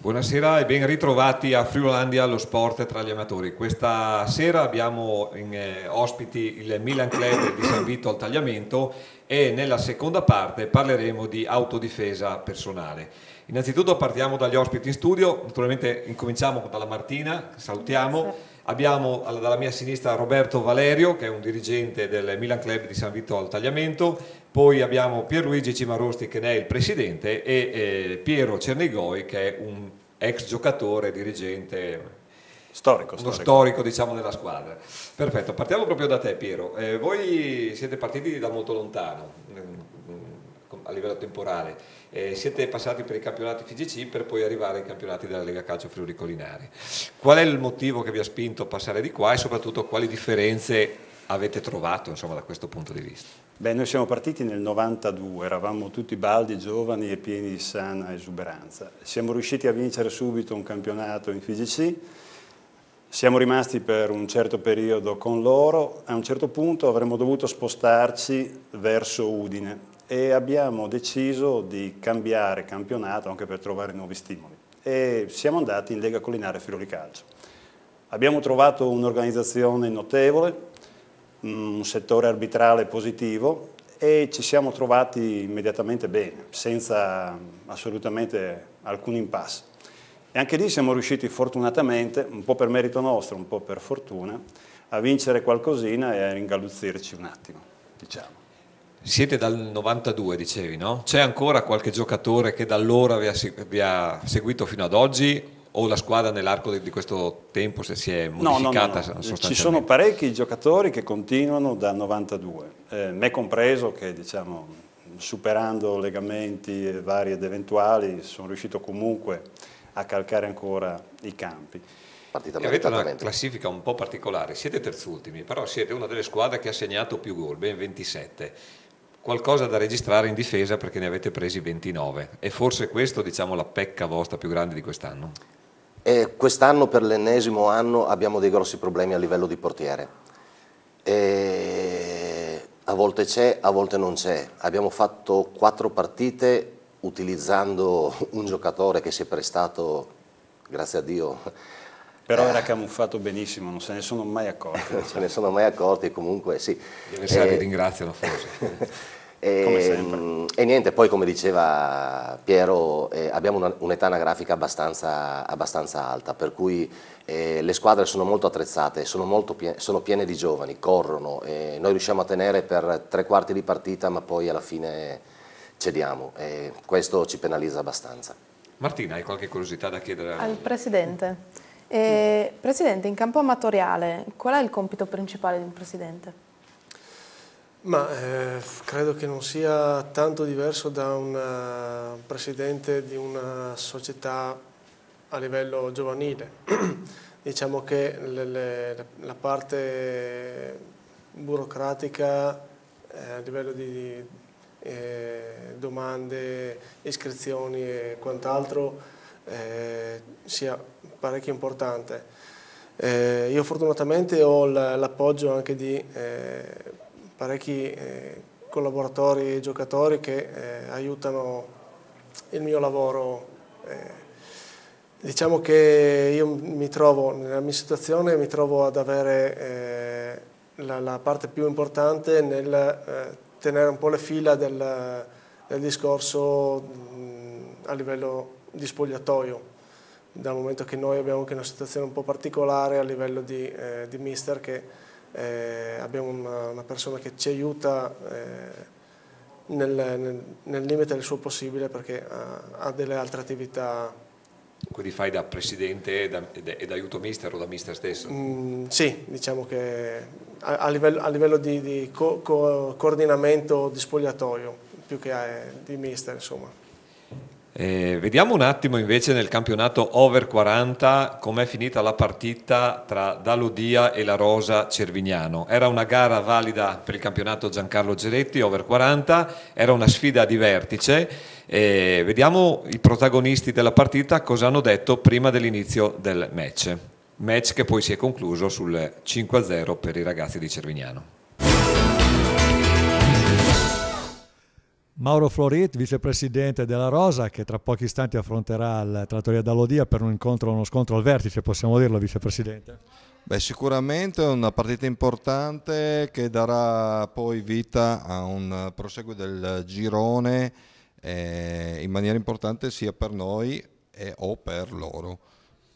Buonasera e ben ritrovati a Friulandia, lo sport tra gli amatori. Questa sera abbiamo ospiti il Milan Club di San Vito al Tagliamento e nella seconda parte parleremo di autodifesa personale. Innanzitutto partiamo dagli ospiti in studio, naturalmente incominciamo dalla Martina, salutiamo. Abbiamo dalla mia sinistra Roberto Valerio, che è un dirigente del Milan Club di San Vito al Tagliamento, poi abbiamo Pierluigi Cimarosti, che ne è il presidente, e Piero Cernigoi, che è un ex giocatore, dirigente, storico diciamo della squadra. Perfetto, partiamo proprio da te Piero. Voi siete partiti da molto lontano a livello temporale. Siete passati per i campionati FIGC per poi arrivare ai campionati della Lega Calcio Friuli Collinari. Qual è il motivo che vi ha spinto a passare di qua e soprattutto quali differenze avete trovato, insomma, da questo punto di vista? Beh, noi siamo partiti nel 92, eravamo tutti baldi, giovani e pieni di sana esuberanza. Siamo riusciti a vincere subito un campionato in FIGC, siamo rimasti per un certo periodo con loro, a un certo punto avremmo dovuto spostarci verso Udine e abbiamo deciso di cambiare campionato anche per trovare nuovi stimoli e siamo andati in Lega Collinare Friuli Calcio. Abbiamo trovato un'organizzazione notevole, un settore arbitrale positivo e ci siamo trovati immediatamente bene, senza assolutamente alcun impasse. E anche lì siamo riusciti fortunatamente, un po' per merito nostro, un po' per fortuna, a vincere qualcosina e a ringalluzzirci un attimo, diciamo. Siete dal 92, dicevi, no? C'è ancora qualche giocatore che da allora vi ha seguito fino ad oggi o la squadra nell'arco di questo tempo si è modificata? No. Sostanzialmente? Ci sono parecchi giocatori che continuano dal 92, me compreso che diciamo, superando legamenti vari ed eventuali sono riuscito comunque a calcare ancora i campi. E avete una classifica un po' particolare, siete terzultimi, però siete una delle squadre che ha segnato più gol, ben 27. Qualcosa da registrare in difesa perché ne avete presi 29 e forse questo, diciamo, la pecca vostra più grande di quest'anno? Quest'anno per l'ennesimo anno abbiamo dei grossi problemi a livello di portiere. A volte c'è, a volte non c'è. Abbiamo fatto 4 partite utilizzando un giocatore che si è prestato, grazie a Dio. Però era camuffato benissimo, non se ne sono mai accorti. Non se ne sono mai accorti, comunque sì. Gli avversari ringraziano forse. Come sempre. E niente, poi come diceva Piero, abbiamo un'età anagrafica abbastanza alta, per cui le squadre sono molto attrezzate, sono piene di giovani, corrono, e noi riusciamo a tenere per 3/4 di partita, ma poi alla fine cediamo e questo ci penalizza abbastanza. Martina, hai qualche curiosità da chiedere al Presidente? Presidente, in campo amatoriale, qual è il compito principale di un Presidente? Ma credo che non sia tanto diverso da un Presidente di una società a livello giovanile. Diciamo che la parte burocratica a livello di domande, iscrizioni e quant'altro sia parecchio importante. Io fortunatamente ho l'appoggio anche di parecchi collaboratori e giocatori che aiutano il mio lavoro. Diciamo che io nella mia situazione mi trovo ad avere la parte più importante nel tenere un po' le fila del discorso a livello di spogliatoio, dal momento che noi abbiamo anche una situazione un po' particolare a livello di mister, che abbiamo una persona che ci aiuta nel limite del suo possibile perché ha delle altre attività. Quindi fai da presidente ed aiuto mister o da mister stesso? Sì, diciamo che a livello di coordinamento di spogliatoio più che di mister, insomma. Vediamo un attimo invece nel campionato over 40 com'è finita la partita tra Dalodia e la Rosa Cervignano. Era una gara valida per il campionato Giancarlo Geretti over 40, era una sfida di vertice. Vediamo i protagonisti della partita cosa hanno detto prima dell'inizio del match che poi si è concluso sul 5-0 per i ragazzi di Cervignano. Mauro Florit, vicepresidente della Rosa, che tra pochi istanti affronterà la trattoria Dalodia per uno scontro al vertice, possiamo dirlo, vicepresidente? Beh, sicuramente è una partita importante che darà poi vita a un proseguo del girone in maniera importante sia per noi o per loro,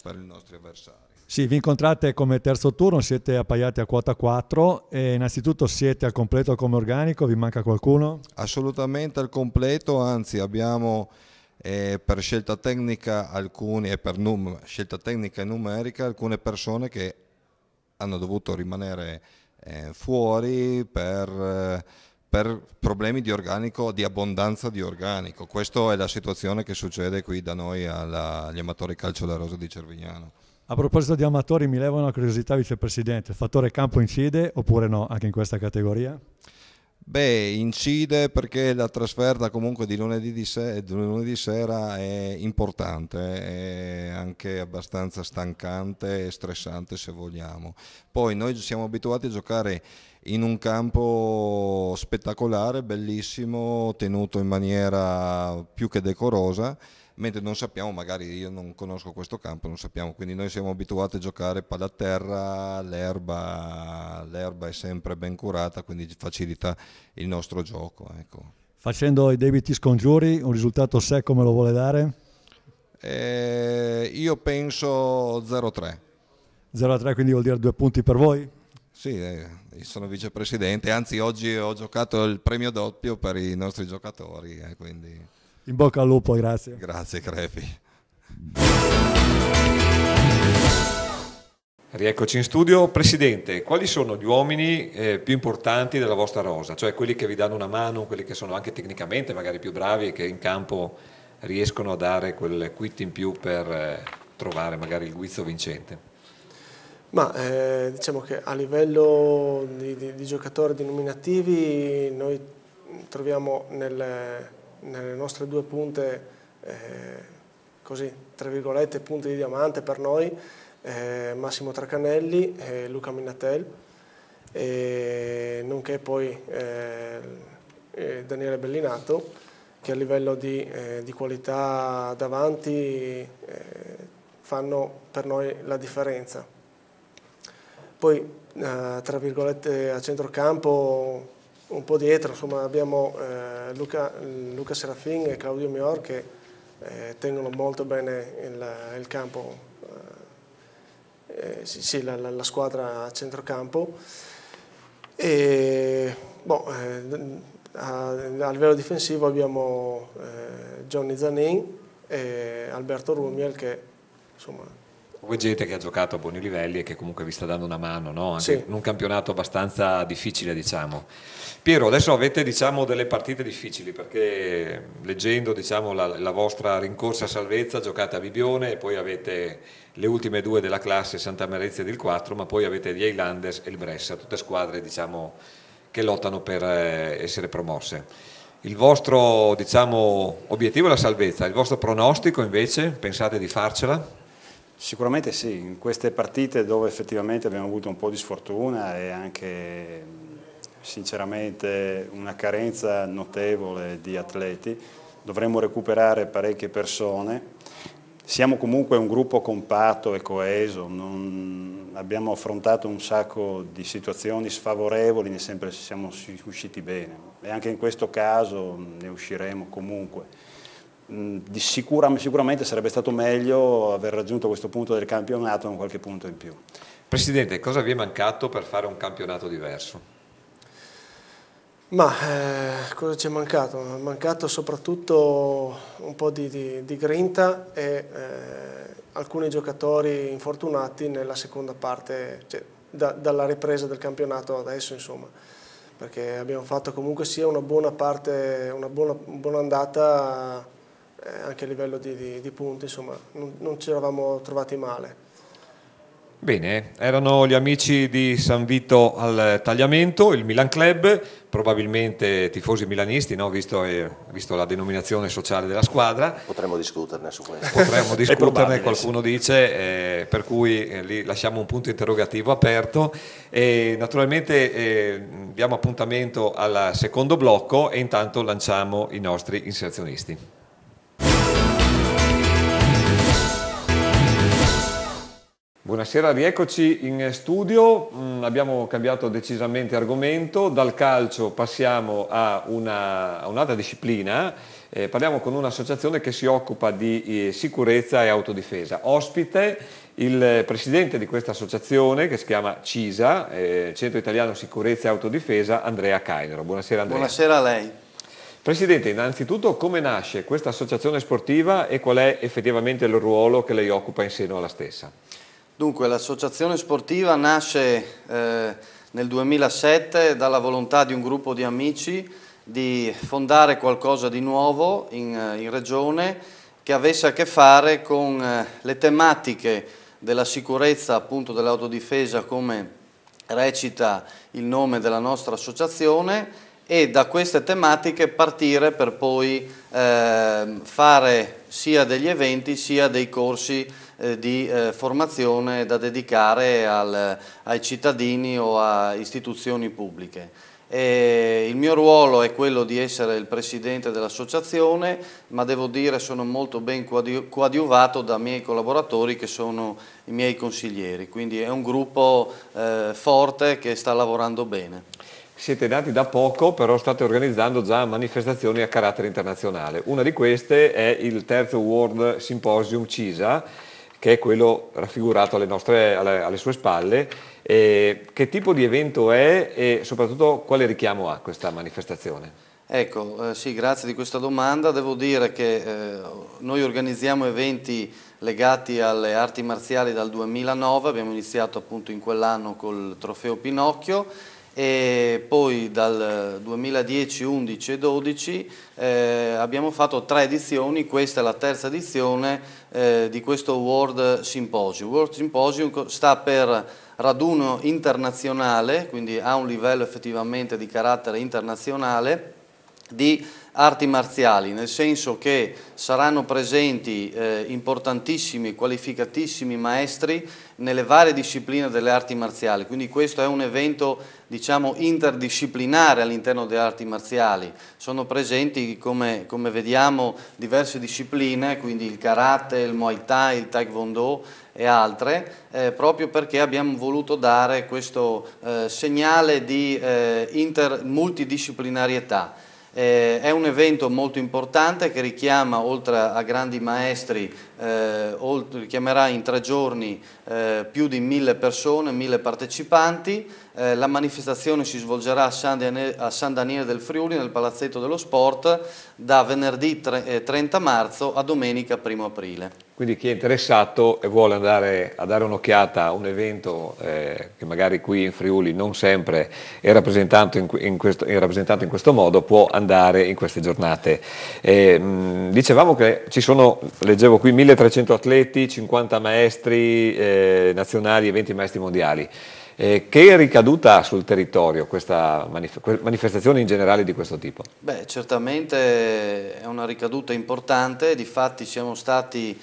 per i nostri avversari. Sì, vi incontrate come terzo turno, siete appaiati a quota 4 e innanzitutto siete al completo come organico, vi manca qualcuno? Assolutamente al completo, anzi abbiamo per scelta tecnica scelta tecnica e numerica alcune persone che hanno dovuto rimanere fuori per problemi di organico, di abbondanza di organico. Questa è la situazione che succede qui da noi agli amatori calcio della Rosa di Cervignano. A proposito di amatori, mi leva una curiosità, vicepresidente, il fattore campo incide oppure no anche in questa categoria? Beh, incide perché la trasferta comunque di lunedì sera è importante, è anche abbastanza stancante e stressante se vogliamo. Poi noi siamo abituati a giocare in un campo spettacolare, bellissimo, tenuto in maniera più che decorosa, mentre non sappiamo, magari io non conosco questo campo, non sappiamo, quindi noi siamo abituati a giocare palla a terra, l'erba è sempre ben curata, quindi facilita il nostro gioco. Ecco. Facendo i debiti scongiuri, un risultato secco me lo vuole dare? Io penso 0-3. 0-3, quindi vuol dire 2 punti per voi? Sì, sono vicepresidente, anzi oggi ho giocato il premio doppio per i nostri giocatori, quindi... In bocca al lupo, grazie. Grazie Crepi. Rieccoci in studio. Presidente, quali sono gli uomini più importanti della vostra rosa? Cioè quelli che vi danno una mano, quelli che sono anche tecnicamente magari più bravi e che in campo riescono a dare quel quid in più per trovare magari il guizzo vincente? Ma diciamo che a livello di giocatori denominativi noi troviamo nelle nostre 2 punte, così, tra virgolette, punti di diamante per noi, Massimo Tracanelli e Luca Minatel, nonché poi Daniele Bellinato, che a livello di qualità davanti fanno per noi la differenza. Poi, tra virgolette, a centrocampo, un po' dietro, insomma, abbiamo Luca Serafin e Claudio Mior che tengono molto bene il campo, sì, la squadra a centrocampo. E, a livello difensivo abbiamo Johnny Zanin e Alberto Rumiel che, insomma... Voi gente che ha giocato a buoni livelli e che comunque vi sta dando una mano, no? Anche sì. in un campionato abbastanza difficile, diciamo. Piero, adesso avete, diciamo, delle partite difficili perché leggendo, diciamo, la vostra rincorsa a salvezza giocate a Bibione e poi avete le ultime 2 della classe, Santa Marezia ed il 4, ma poi avete gli Highlanders e il Brescia, tutte squadre, diciamo, che lottano per essere promosse. Il vostro, diciamo, obiettivo è la salvezza, il vostro pronostico invece, pensate di farcela? Sicuramente sì, in queste partite dove effettivamente abbiamo avuto un po' di sfortuna e anche sinceramente una carenza notevole di atleti, dovremmo recuperare parecchie persone. Siamo comunque un gruppo compatto e coeso, abbiamo affrontato un sacco di situazioni sfavorevoli, ne sempre siamo usciti bene e anche in questo caso ne usciremo comunque. Sicuramente sarebbe stato meglio aver raggiunto questo punto del campionato con qualche punto in più. Presidente, cosa vi è mancato per fare un campionato diverso? Ma cosa ci è mancato? È mancato soprattutto un po' di grinta e alcuni giocatori infortunati nella seconda parte, cioè, dalla ripresa del campionato adesso, insomma, perché abbiamo fatto comunque sia una buona parte, una buona andata anche a livello di punti, insomma, non ci eravamo trovati male. Bene, erano gli amici di San Vito al Tagliamento, il Milan Club, probabilmente tifosi milanisti, no? visto la denominazione sociale della squadra. Potremmo discuterne su questo. Potremmo discuterne, qualcuno sì. dice, per cui lì lasciamo un punto interrogativo aperto. E naturalmente diamo appuntamento al secondo blocco e intanto lanciamo i nostri inserzionisti. Buonasera, rieccoci in studio. Abbiamo cambiato decisamente argomento, dal calcio passiamo a un'altra disciplina, parliamo con un'associazione che si occupa di sicurezza e autodifesa. Ospite il presidente di questa associazione, che si chiama CISA, Centro Italiano Sicurezza e Autodifesa, Andrea Cainero. Buonasera Andrea. Buonasera a lei. Presidente, innanzitutto come nasce questa associazione sportiva e qual è effettivamente il ruolo che lei occupa in seno alla stessa? Dunque, l'associazione sportiva nasce nel 2007 dalla volontà di un gruppo di amici di fondare qualcosa di nuovo in regione che avesse a che fare con le tematiche della sicurezza, appunto dell'autodifesa, come recita il nome della nostra associazione, e da queste tematiche partire per poi fare sia degli eventi sia dei corsi di formazione da dedicare ai cittadini o a istituzioni pubbliche. Il mio ruolo è quello di essere il presidente dell'associazione, ma devo dire sono molto ben coadiuvato da miei collaboratori che sono i miei consiglieri, quindi è un gruppo forte che sta lavorando bene. Siete nati da poco, però state organizzando già manifestazioni a carattere internazionale. Una di queste è il terzo World Symposium CISA, che è quello raffigurato alle sue spalle. Che tipo di evento è e soprattutto quale richiamo ha questa manifestazione? Ecco, sì, grazie di questa domanda. Devo dire che noi organizziamo eventi legati alle arti marziali dal 2009, abbiamo iniziato appunto in quell'anno col trofeo Pinocchio, e poi dal 2010, 11 e 12 abbiamo fatto 3 edizioni, questa è la terza edizione di questo World Symposium. World Symposium sta per raduno internazionale, quindi ha un livello effettivamente di carattere internazionale, di arti marziali, nel senso che saranno presenti importantissimi, qualificatissimi maestri nelle varie discipline delle arti marziali, quindi questo è un evento, diciamo, interdisciplinare all'interno delle arti marziali. Sono presenti, come vediamo, diverse discipline, quindi il karate, il muay thai, il taekwondo e altre, proprio perché abbiamo voluto dare questo segnale di multidisciplinarietà. È un evento molto importante che richiama, oltre a grandi maestri, richiamerà in 3 giorni più di 1000 persone, 1000 partecipanti. La manifestazione si svolgerà a San Daniele del Friuli, nel Palazzetto dello Sport, da venerdì 30 marzo a domenica 1 aprile. Quindi chi è interessato e vuole andare a dare un'occhiata a un evento che magari qui in Friuli non sempre è rappresentato in questo modo, può andare in queste giornate. Dicevamo che ci sono, leggevo qui, 1300 atleti, 50 maestri nazionali e 20 maestri mondiali. Che ricaduta ha sul territorio questa manifestazione in generale di questo tipo? Beh, certamente è una ricaduta importante, difatti siamo stati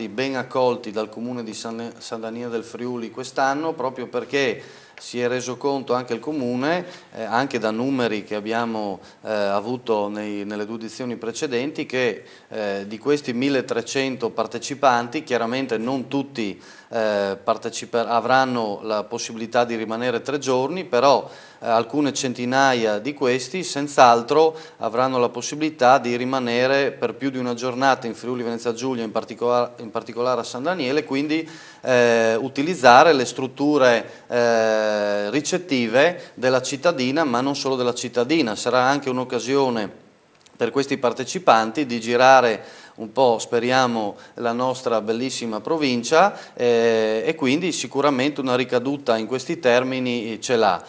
ben accolti dal Comune di San Daniele del Friuli quest'anno, proprio perché si è reso conto anche il Comune, anche da numeri che abbiamo avuto nelle 2 edizioni precedenti, che di questi 1300 partecipanti, chiaramente non tutti avranno la possibilità di rimanere 3 giorni, però alcune centinaia di questi senz'altro avranno la possibilità di rimanere per più di una giornata in Friuli Venezia Giulia, in particolare a San Daniele, quindi utilizzare le strutture ricettive della cittadina, ma non solo della cittadina. Sarà anche un'occasione per questi partecipanti di girare un po', speriamo, la nostra bellissima provincia e quindi sicuramente una ricaduta in questi termini ce l'ha.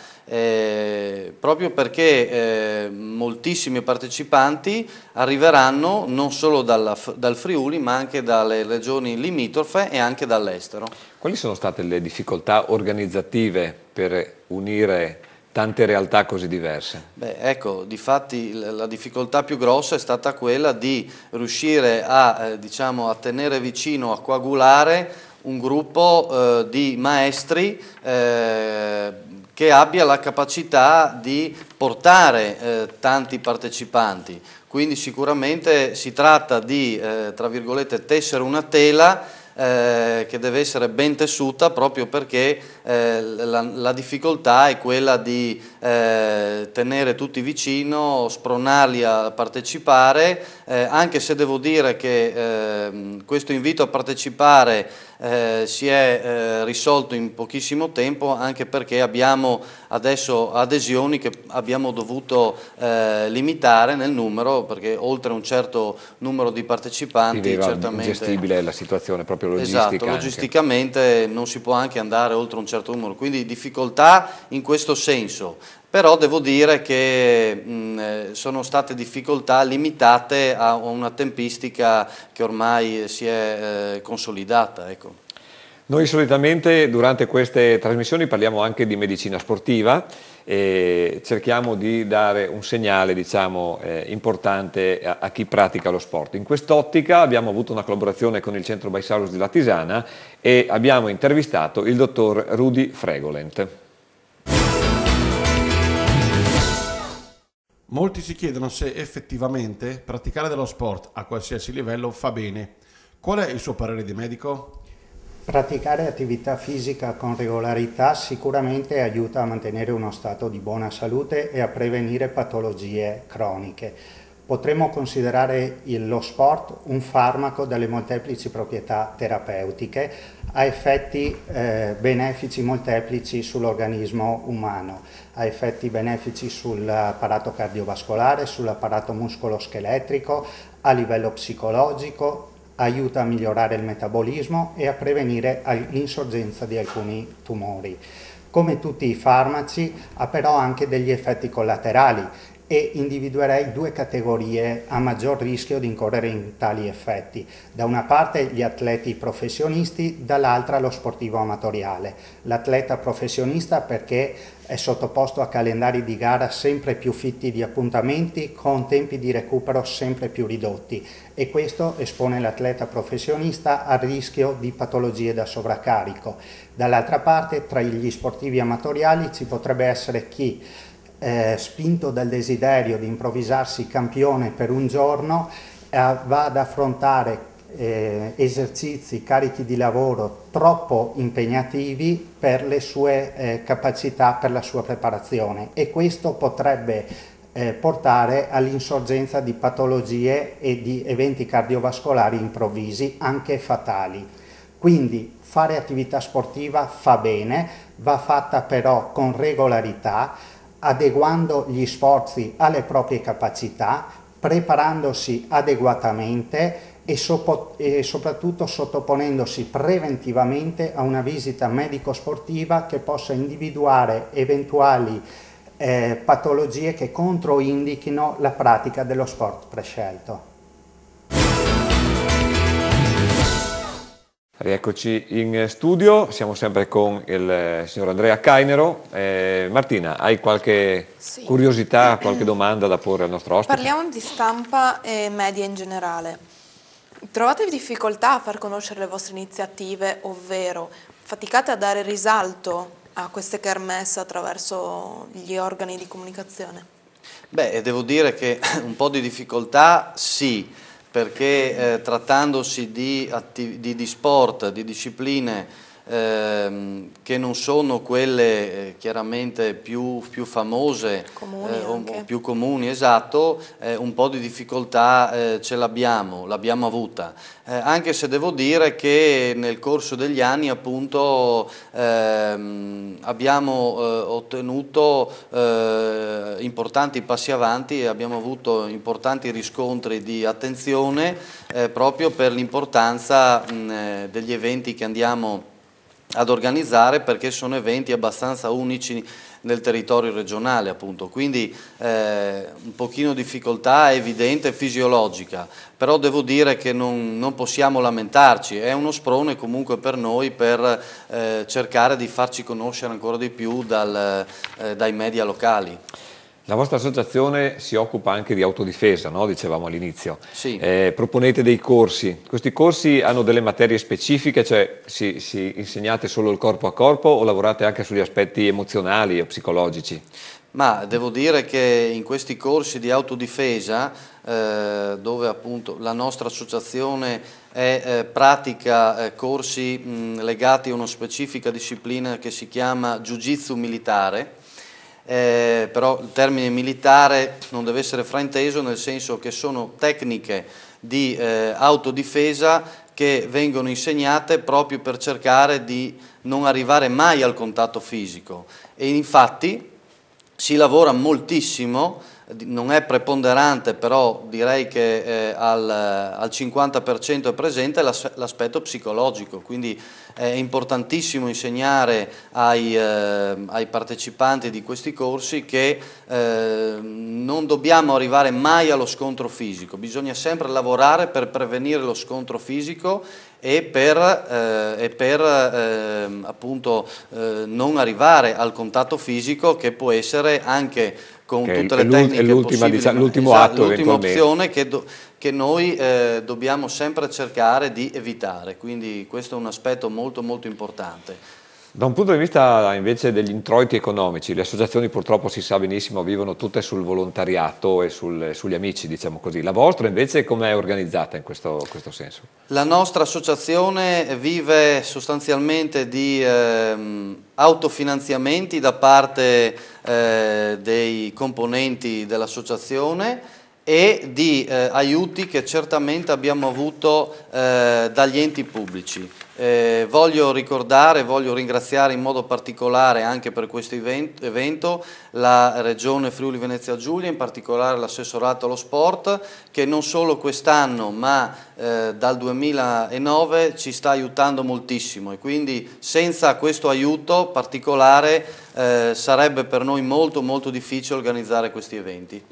Proprio perché moltissimi partecipanti arriveranno non solo dal Friuli ma anche dalle regioni limitrofe e anche dall'estero. Quali sono state le difficoltà organizzative per unire tante realtà così diverse? Beh, ecco, difatti la difficoltà più grossa è stata quella di riuscire a, diciamo, a tenere vicino, a coagulare un gruppo di maestri che abbia la capacità di portare tanti partecipanti. Quindi sicuramente si tratta di, tra virgolette, tessere una tela che deve essere ben tessuta, proprio perché la difficoltà è quella di tenere tutti vicino, spronarli a partecipare, anche se devo dire che questo invito a partecipare si è risolto in pochissimo tempo, anche perché abbiamo adesso adesioni che abbiamo dovuto limitare nel numero, perché oltre un certo numero di partecipanti certamente ingestibile la situazione proprio logistica. Esatto, logisticamente non si può anche andare oltre un certo numero, quindi difficoltà in questo senso. Però devo dire che sono state difficoltà limitate a una tempistica che ormai si è consolidata. Ecco. Noi solitamente durante queste trasmissioni parliamo anche di medicina sportiva e cerchiamo di dare un segnale, diciamo, importante a chi pratica lo sport. In quest'ottica abbiamo avuto una collaborazione con il Centro Baisalus di Latisana e abbiamo intervistato il dottor Rudi Fregolent. Molti si chiedono se effettivamente praticare dello sport a qualsiasi livello fa bene. Qual è il suo parere di medico? Praticare attività fisica con regolarità sicuramente aiuta a mantenere uno stato di buona salute e a prevenire patologie croniche. Potremmo considerare lo sport un farmaco dalle molteplici proprietà terapeutiche, ha effetti benefici molteplici sull'organismo umano, ha effetti benefici sull'apparato cardiovascolare, sull'apparato muscoloscheletrico, a livello psicologico, aiuta a migliorare il metabolismo e a prevenire l'insorgenza di alcuni tumori. Come tutti i farmaci ha però anche degli effetti collaterali e individuerei due categorie a maggior rischio di incorrere in tali effetti. Da una parte gli atleti professionisti, dall'altra lo sportivo amatoriale. L'atleta professionista perché è sottoposto a calendari di gara sempre più fitti di appuntamenti con tempi di recupero sempre più ridotti e questo espone l'atleta professionista al rischio di patologie da sovraccarico. Dall'altra parte, tra gli sportivi amatoriali ci potrebbe essere chi spinto dal desiderio di improvvisarsi campione per un giorno va ad affrontare esercizi, carichi di lavoro troppo impegnativi per le sue capacità, per la sua preparazione e questo potrebbe portare all'insorgenza di patologie e di eventi cardiovascolari improvvisi, anche fatali. Quindi fare attività sportiva fa bene, va fatta però con regolarità, adeguando gli sforzi alle proprie capacità, preparandosi adeguatamente e soprattutto sottoponendosi preventivamente a una visita medico-sportiva che possa individuare eventuali patologie che controindichino la pratica dello sport prescelto. Rieccoci in studio, siamo sempre con il signor Andrea Cainero. Martina, hai qualche curiosità, qualche domanda da porre al nostro ospite? Parliamo di stampa e media in generale. Trovate difficoltà a far conoscere le vostre iniziative, ovvero faticate a dare risalto a queste kermesse attraverso gli organi di comunicazione? Beh, devo dire che un po' di difficoltà sì, perché trattandosi di sport, di discipline che non sono quelle chiaramente più famose o più comuni, esatto, un po' di difficoltà ce l'abbiamo avuta, anche se devo dire che nel corso degli anni appunto abbiamo ottenuto importanti passi avanti e abbiamo avuto importanti riscontri di attenzione proprio per l'importanza degli eventi che andiamo ad organizzare, perché sono eventi abbastanza unici nel territorio regionale appunto, quindi un pochino di difficoltà è evidente e fisiologica, però devo dire che non possiamo lamentarci, è uno sprone comunque per noi per cercare di farci conoscere ancora di più dai media locali. La vostra associazione si occupa anche di autodifesa, no? Dicevamo all'inizio. Sì. Proponete dei corsi. Questi corsi hanno delle materie specifiche, cioè si insegnate solo il corpo a corpo o lavorate anche sugli aspetti emozionali o psicologici? Ma devo dire che in questi corsi di autodifesa, dove appunto la nostra associazione pratica corsi legati a una specifica disciplina che si chiama Jiu-Jitsu militare, però il termine militare non deve essere frainteso, nel senso che sono tecniche di autodifesa che vengono insegnate proprio per cercare di non arrivare mai al contatto fisico, e infatti si lavora moltissimo, non è preponderante, però direi che al 50% è presente l'aspetto psicologico, quindi è importantissimo insegnare ai partecipanti di questi corsi che non dobbiamo arrivare mai allo scontro fisico, bisogna sempre lavorare per prevenire lo scontro fisico e per appunto non arrivare al contatto fisico, che può essere anche con tutte le tecniche possibili, l'ultimo atto, l'ultima opzione che noi dobbiamo sempre cercare di evitare, quindi questo è un aspetto molto molto importante. Da un punto di vista invece degli introiti economici, le associazioni purtroppo si sa benissimo vivono tutte sul volontariato e sugli amici, diciamo così. La vostra invece come è organizzata in questo senso? La nostra associazione vive sostanzialmente di autofinanziamenti da parte dei componenti dell'associazione e di aiuti che certamente abbiamo avuto dagli enti pubblici. Voglio ringraziare in modo particolare anche per questo evento la Regione Friuli Venezia Giulia, in particolare l'assessorato allo sport, che non solo quest'anno ma dal 2009 ci sta aiutando moltissimo, e quindi senza questo aiuto particolare sarebbe per noi molto molto difficile organizzare questi eventi.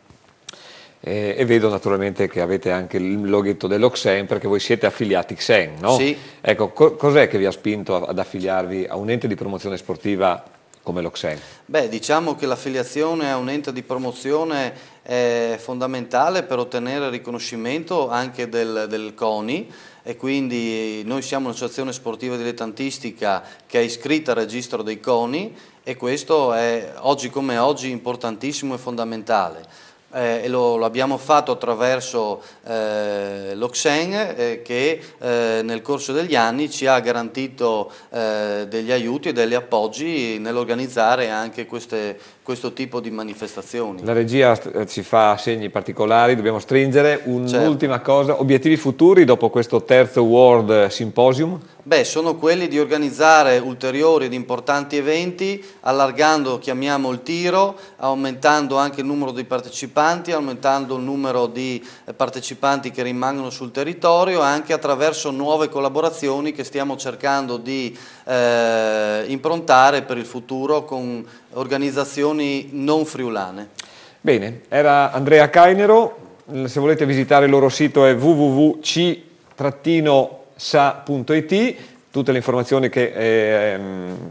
E vedo naturalmente che avete anche il loghetto dell'Oxen, perché voi siete affiliati Xen, no? Sì. Ecco, cos'è che vi ha spinto ad affiliarvi a un ente di promozione sportiva come l'Oxen? Beh, diciamo che l'affiliazione a un ente di promozione è fondamentale per ottenere il riconoscimento anche del CONI, e quindi noi siamo un'associazione sportiva dilettantistica che è iscritta al registro dei CONI, e questo è oggi come oggi importantissimo e fondamentale. E lo abbiamo fatto attraverso l'Oxen, che nel corso degli anni ci ha garantito degli aiuti e degli appoggi nell'organizzare anche questo tipo di manifestazioni. La regia ci fa segni particolari, dobbiamo stringere. Un'ultima Certo. cosa, obiettivi futuri dopo questo terzo World Symposium? Beh, sono quelli di organizzare ulteriori ed importanti eventi, allargando, chiamiamo, il tiro, aumentando anche il numero di partecipanti, aumentando il numero di partecipanti che rimangono sul territorio, anche attraverso nuove collaborazioni che stiamo cercando di improntare per il futuro con organizzazioni non friulane. Bene, era Andrea Cainero. Se volete visitare il loro sito è www.c-sa.it, tutte le informazioni che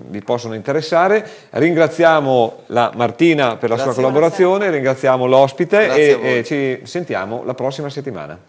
vi possono interessare. Ringraziamo la Martina per la sua collaborazione, ringraziamo l'ospite e ci sentiamo la prossima settimana.